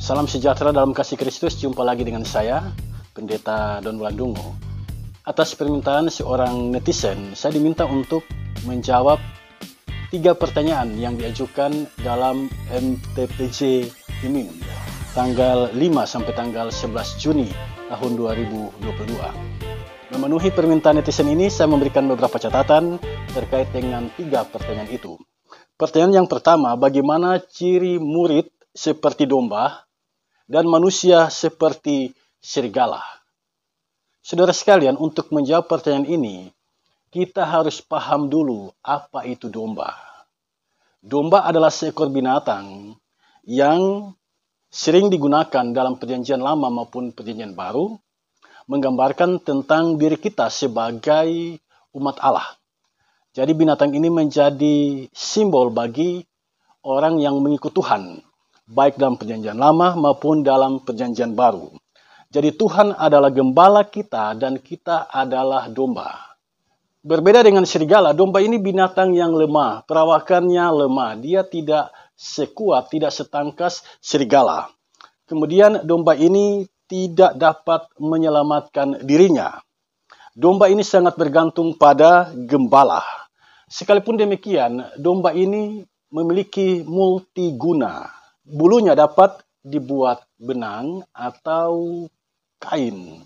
Salam sejahtera dalam kasih Kristus. Jumpa lagi dengan saya, Pendeta Don Wulandungo. Atas permintaan seorang netizen, saya diminta untuk menjawab 3 pertanyaan yang diajukan dalam MTPJ Imin tanggal 5 sampai tanggal 11 Juni tahun 2022. Memenuhi permintaan netizen ini, saya memberikan beberapa catatan terkait dengan 3 pertanyaan itu. Pertanyaan yang pertama, bagaimana ciri murid seperti domba dan manusia seperti serigala? Saudara sekalian, untuk menjawab pertanyaan ini, kita harus paham dulu apa itu domba. Domba adalah seekor binatang yang sering digunakan dalam perjanjian lama maupun perjanjian baru, menggambarkan tentang diri kita sebagai umat Allah. Jadi binatang ini menjadi simbol bagi orang yang mengikut Tuhan, baik dalam perjanjian lama maupun dalam perjanjian baru. Jadi Tuhan adalah gembala kita dan kita adalah domba. Berbeda dengan serigala, domba ini binatang yang lemah, perawakannya lemah. Dia tidak sekuat, tidak setangkas serigala. Kemudian domba ini tidak dapat menyelamatkan dirinya. Domba ini sangat bergantung pada gembala. Sekalipun demikian, domba ini memiliki multiguna. Bulunya dapat dibuat benang atau kain.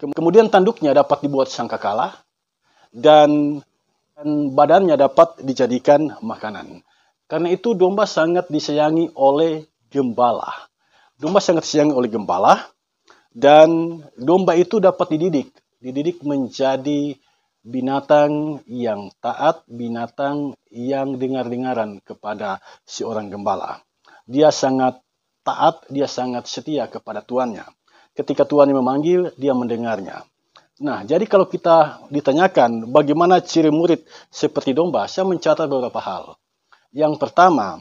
Kemudian tanduknya dapat dibuat sangkakala dan badannya dapat dijadikan makanan. Karena itu domba sangat disayangi oleh gembala. Domba sangat disayangi oleh gembala dan domba itu dapat dididik menjadi binatang yang taat, binatang yang dengar-dengaran kepada seorang gembala. Dia sangat taat, dia sangat setia kepada tuannya. Ketika tuannya memanggil, dia mendengarnya. Nah, jadi kalau kita ditanyakan bagaimana ciri murid seperti domba, saya mencatat beberapa hal. Yang pertama,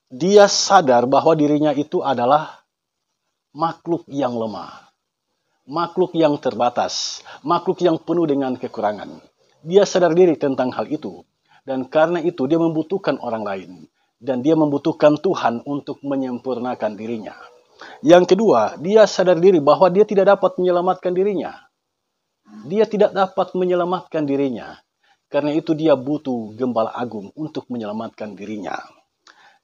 dia sadar bahwa dirinya itu adalah makhluk yang lemah, makhluk yang terbatas, makhluk yang penuh dengan kekurangan. Dia sadar diri tentang hal itu, dan karena itu dia membutuhkan orang lain. Dan dia membutuhkan Tuhan untuk menyempurnakan dirinya. Yang kedua, dia sadar diri bahwa dia tidak dapat menyelamatkan dirinya. Dia tidak dapat menyelamatkan dirinya. Karena itu dia butuh gembala agung untuk menyelamatkan dirinya.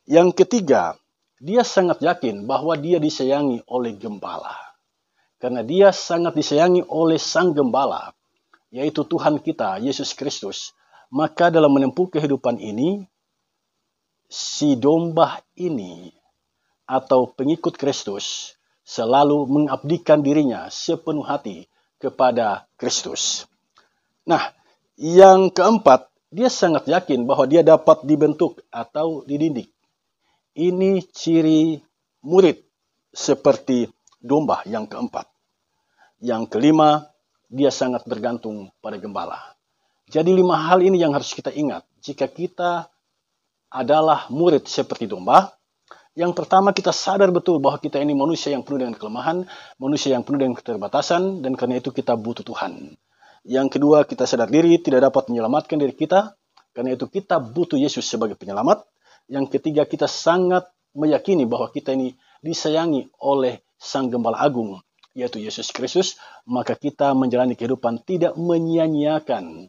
Yang ketiga, dia sangat yakin bahwa dia disayangi oleh gembala. Karena dia sangat disayangi oleh sang gembala, yaitu Tuhan kita, Yesus Kristus. Maka dalam menempuh kehidupan ini, si domba ini atau pengikut Kristus selalu mengabdikan dirinya sepenuh hati kepada Kristus. Nah, yang keempat, dia sangat yakin bahwa dia dapat dibentuk atau dididik. Ini ciri murid seperti domba yang keempat. Yang kelima, dia sangat bergantung pada gembala. Jadi 5 hal ini yang harus kita ingat. Jika kita adalah murid seperti domba. Yang pertama, kita sadar betul bahwa kita ini manusia yang penuh dengan kelemahan, manusia yang penuh dengan keterbatasan, dan karena itu kita butuh Tuhan. Yang kedua, kita sadar diri tidak dapat menyelamatkan diri kita, karena itu kita butuh Yesus sebagai penyelamat. Yang ketiga, kita sangat meyakini bahwa kita ini disayangi oleh Sang Gembala Agung, yaitu Yesus Kristus, maka kita menjalani kehidupan tidak menyia-nyiakan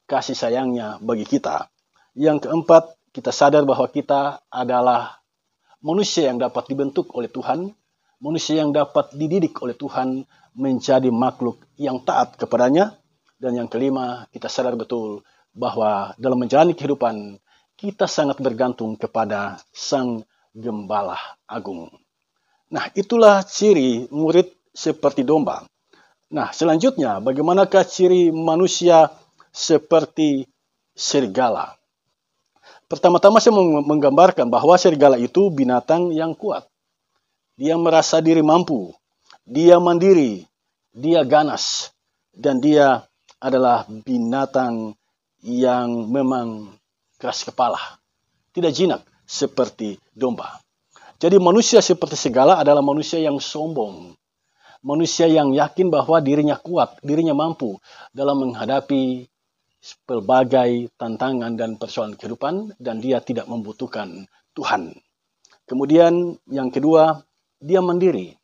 kasih sayangnya bagi kita. Yang keempat, kita sadar bahwa kita adalah manusia yang dapat dibentuk oleh Tuhan, manusia yang dapat dididik oleh Tuhan menjadi makhluk yang taat kepadanya. Dan yang kelima, kita sadar betul bahwa dalam menjalani kehidupan, kita sangat bergantung kepada Sang Gembala Agung. Nah, itulah ciri murid seperti domba. Nah, selanjutnya, bagaimanakah ciri manusia seperti serigala? Pertama-tama saya menggambarkan bahwa serigala itu binatang yang kuat. Dia merasa diri mampu, dia mandiri, dia ganas, dan dia adalah binatang yang memang keras kepala, tidak jinak seperti domba. Jadi manusia seperti serigala adalah manusia yang sombong, manusia yang yakin bahwa dirinya kuat, dirinya mampu dalam menghadapi pelbagai tantangan dan persoalan kehidupan, dan dia tidak membutuhkan Tuhan. Kemudian yang kedua, dia mandiri.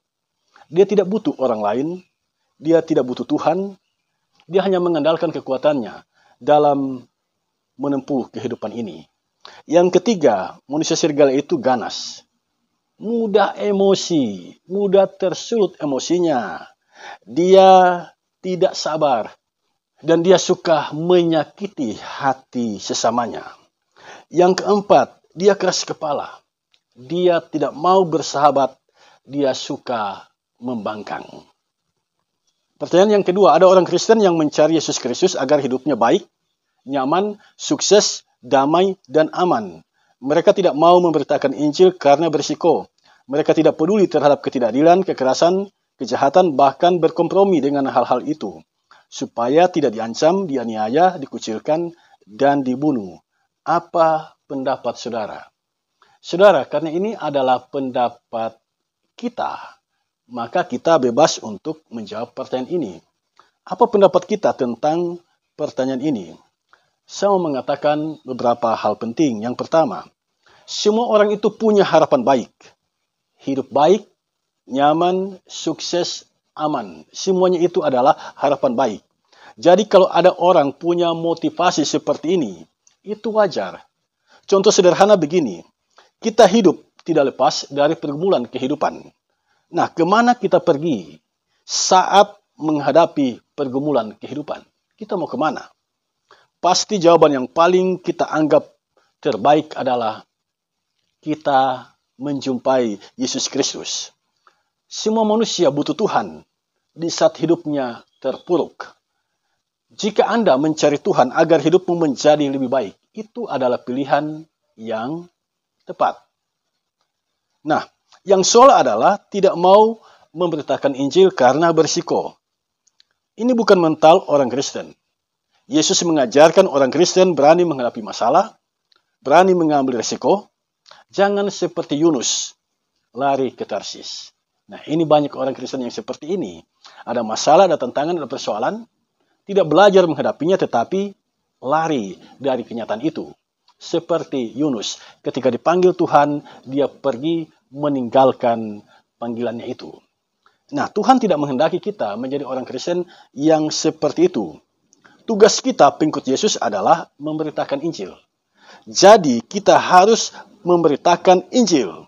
Dia tidak butuh orang lain, dia tidak butuh Tuhan, dia hanya mengandalkan kekuatannya dalam menempuh kehidupan ini. Yang ketiga, manusia serigala itu ganas. Mudah emosi, mudah tersulut emosinya. Dia tidak sabar, dan dia suka menyakiti hati sesamanya. Yang keempat, dia keras kepala. Dia tidak mau bersahabat, dia suka membangkang. Pertanyaan yang kedua, ada orang Kristen yang mencari Yesus Kristus agar hidupnya baik, nyaman, sukses, damai, dan aman. Mereka tidak mau memberitakan Injil karena berisiko. Mereka tidak peduli terhadap ketidakadilan, kekerasan, kejahatan, bahkan berkompromi dengan hal-hal itu, supaya tidak diancam, dianiaya, dikucilkan, dan dibunuh. Apa pendapat saudara? Saudara, karena ini adalah pendapat kita, maka kita bebas untuk menjawab pertanyaan ini. Apa pendapat kita tentang pertanyaan ini? Saya mau mengatakan beberapa hal penting. Yang pertama, semua orang itu punya harapan baik. Hidup baik, nyaman, sukses, aman. Semuanya itu adalah harapan baik. Jadi kalau ada orang punya motivasi seperti ini, itu wajar. Contoh sederhana begini, kita hidup tidak lepas dari pergumulan kehidupan. Nah, kemana kita pergi saat menghadapi pergumulan kehidupan? Kita mau kemana? Pasti jawaban yang paling kita anggap terbaik adalah kita menjumpai Yesus Kristus. Semua manusia butuh Tuhan di saat hidupnya terpuruk. Jika Anda mencari Tuhan agar hidupmu menjadi lebih baik, itu adalah pilihan yang tepat. Nah, yang salah adalah tidak mau memberitakan Injil karena berisiko. Ini bukan mental orang Kristen. Yesus mengajarkan orang Kristen berani menghadapi masalah, berani mengambil risiko. Jangan seperti Yunus, lari ke Tarsis. Nah, ini banyak orang Kristen yang seperti ini. Ada masalah, ada tantangan, ada persoalan. Tidak belajar menghadapinya, tetapi lari dari kenyataan itu. Seperti Yunus, ketika dipanggil Tuhan, dia pergi meninggalkan panggilannya itu. Nah, Tuhan tidak menghendaki kita menjadi orang Kristen yang seperti itu. Tugas kita pengikut Yesus adalah memberitakan Injil. Jadi, kita harus memberitakan Injil.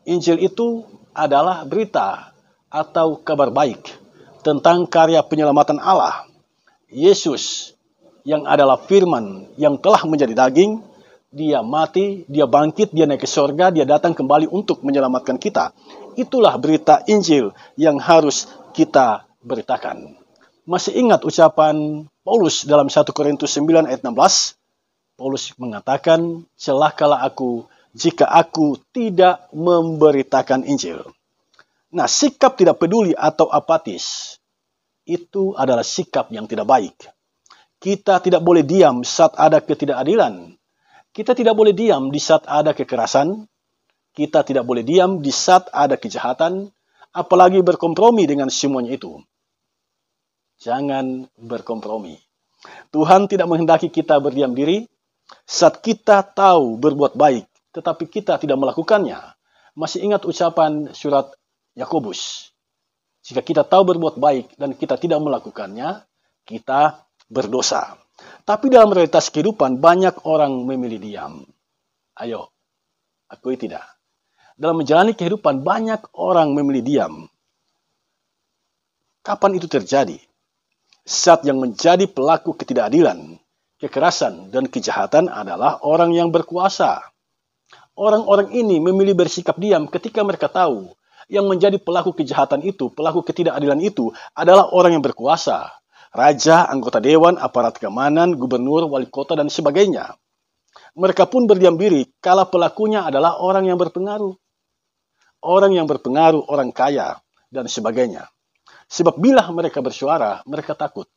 Injil itu adalah berita atau kabar baik tentang karya penyelamatan Allah. Yesus yang adalah firman yang telah menjadi daging, dia mati, dia bangkit, dia naik ke surga, dia datang kembali untuk menyelamatkan kita. Itulah berita Injil yang harus kita beritakan. Masih ingat ucapan Paulus dalam 1 Korintus 9 ayat 16? Paulus mengatakan, celakalah aku jika aku tidak memberitakan Injil. Nah, sikap tidak peduli atau apatis, itu adalah sikap yang tidak baik. Kita tidak boleh diam saat ada ketidakadilan. Kita tidak boleh diam di saat ada kekerasan. Kita tidak boleh diam di saat ada kejahatan, apalagi berkompromi dengan semuanya itu. Jangan berkompromi. Tuhan tidak menghendaki kita berdiam diri saat kita tahu berbuat baik, tetapi kita tidak melakukannya. Masih ingat ucapan surat Yakobus? Jika kita tahu berbuat baik dan kita tidak melakukannya, kita berdosa. Tapi dalam realitas kehidupan, banyak orang memilih diam. Ayo, akui tidak. Dalam menjalani kehidupan, banyak orang memilih diam. Kapan itu terjadi? Saat yang menjadi pelaku ketidakadilan, kekerasan, dan kejahatan adalah orang yang berkuasa. Orang-orang ini memilih bersikap diam ketika mereka tahu yang menjadi pelaku kejahatan itu, pelaku ketidakadilan itu adalah orang yang berkuasa. Raja, anggota dewan, aparat keamanan, gubernur, wali kota, dan sebagainya. Mereka pun berdiam diri kala pelakunya adalah orang yang berpengaruh. Orang yang berpengaruh, orang kaya, dan sebagainya. Sebab bila mereka bersuara, mereka takut.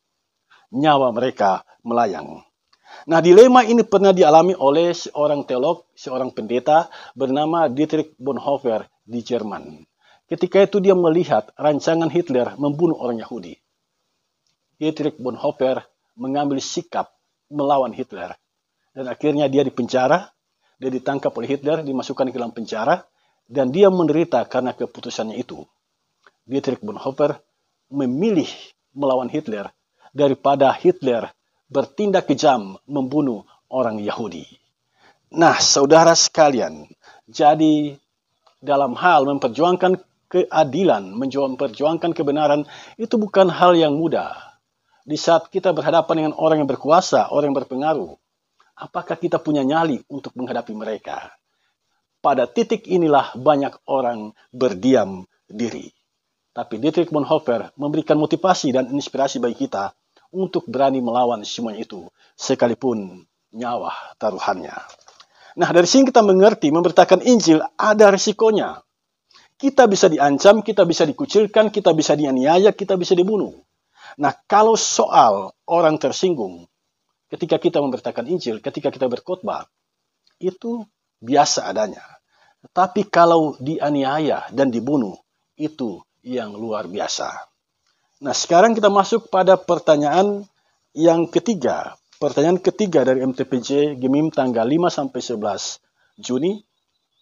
Nyawa mereka melayang. Nah, dilema ini pernah dialami oleh seorang teolog, seorang pendeta bernama Dietrich Bonhoeffer di Jerman. Ketika itu dia melihat rancangan Hitler membunuh orang Yahudi. Dietrich Bonhoeffer mengambil sikap melawan Hitler. Dan akhirnya dia dipenjara, Dia ditangkap oleh Hitler, dimasukkan ke dalam penjara, dan dia menderita karena keputusannya itu. Dietrich Bonhoeffer memilih melawan Hitler daripada Hitler bertindak kejam membunuh orang Yahudi. Nah, saudara sekalian, jadi dalam hal memperjuangkan keadilan, memperjuangkan kebenaran, itu bukan hal yang mudah. Di saat kita berhadapan dengan orang yang berkuasa, orang yang berpengaruh, apakah kita punya nyali untuk menghadapi mereka? Pada titik inilah banyak orang berdiam diri. Tapi Dietrich Bonhoeffer memberikan motivasi dan inspirasi bagi kita untuk berani melawan semuanya itu, sekalipun nyawa taruhannya. Nah, dari sini kita mengerti memberitakan Injil ada risikonya. Kita bisa diancam, kita bisa dikucilkan, kita bisa dianiaya, kita bisa dibunuh. Nah, kalau soal orang tersinggung, ketika kita memberitakan Injil, ketika kita berkhotbah, itu biasa adanya. Tapi kalau dianiaya dan dibunuh, itu yang luar biasa. Nah, sekarang kita masuk pada pertanyaan yang ketiga. Pertanyaan ketiga dari MTPJ Gemim tanggal 5-11 Juni.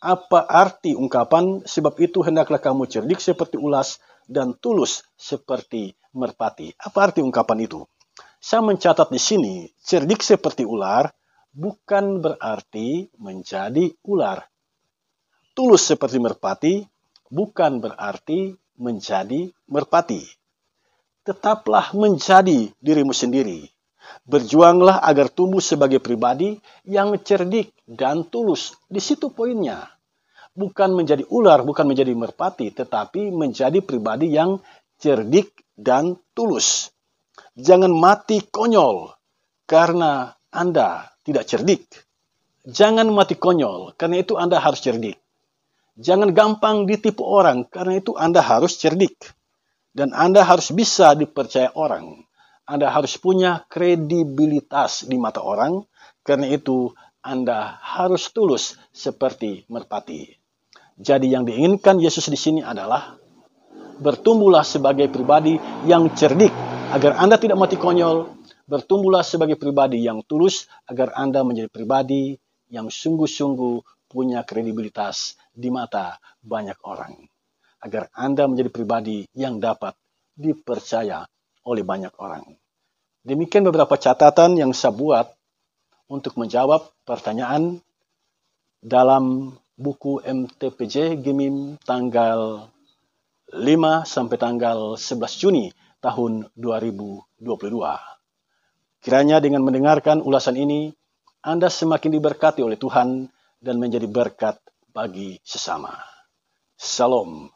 Apa arti ungkapan sebab itu hendaklah kamu cerdik seperti ulas dan tulus seperti merpati? Apa arti ungkapan itu? Saya mencatat di sini, cerdik seperti ular bukan berarti menjadi ular. Tulus seperti merpati bukan berarti menjadi merpati. Tetaplah menjadi dirimu sendiri. Berjuanglah agar tumbuh sebagai pribadi yang cerdik dan tulus. Di situ poinnya. Bukan menjadi ular, bukan menjadi merpati, tetapi menjadi pribadi yang cerdik dan tulus. Jangan mati konyol karena Anda tidak cerdik. Jangan mati konyol, karena itu Anda harus cerdik. Jangan gampang ditipu orang, karena itu Anda harus cerdik. Dan Anda harus bisa dipercaya orang. Anda harus punya kredibilitas di mata orang, karena itu Anda harus tulus seperti merpati. Jadi yang diinginkan Yesus di sini adalah bertumbuhlah sebagai pribadi yang cerdik, agar Anda tidak mati konyol. Bertumbuhlah sebagai pribadi yang tulus, agar Anda menjadi pribadi yang sungguh-sungguh punya kredibilitas di mata banyak orang. Agar Anda menjadi pribadi yang dapat dipercaya oleh banyak orang. Demikian beberapa catatan yang saya buat untuk menjawab pertanyaan dalam buku MTPJ Gemim tanggal 5 sampai tanggal 11 Juni tahun 2022. Kiranya dengan mendengarkan ulasan ini, Anda semakin diberkati oleh Tuhan dan menjadi berkat bagi sesama. Shalom.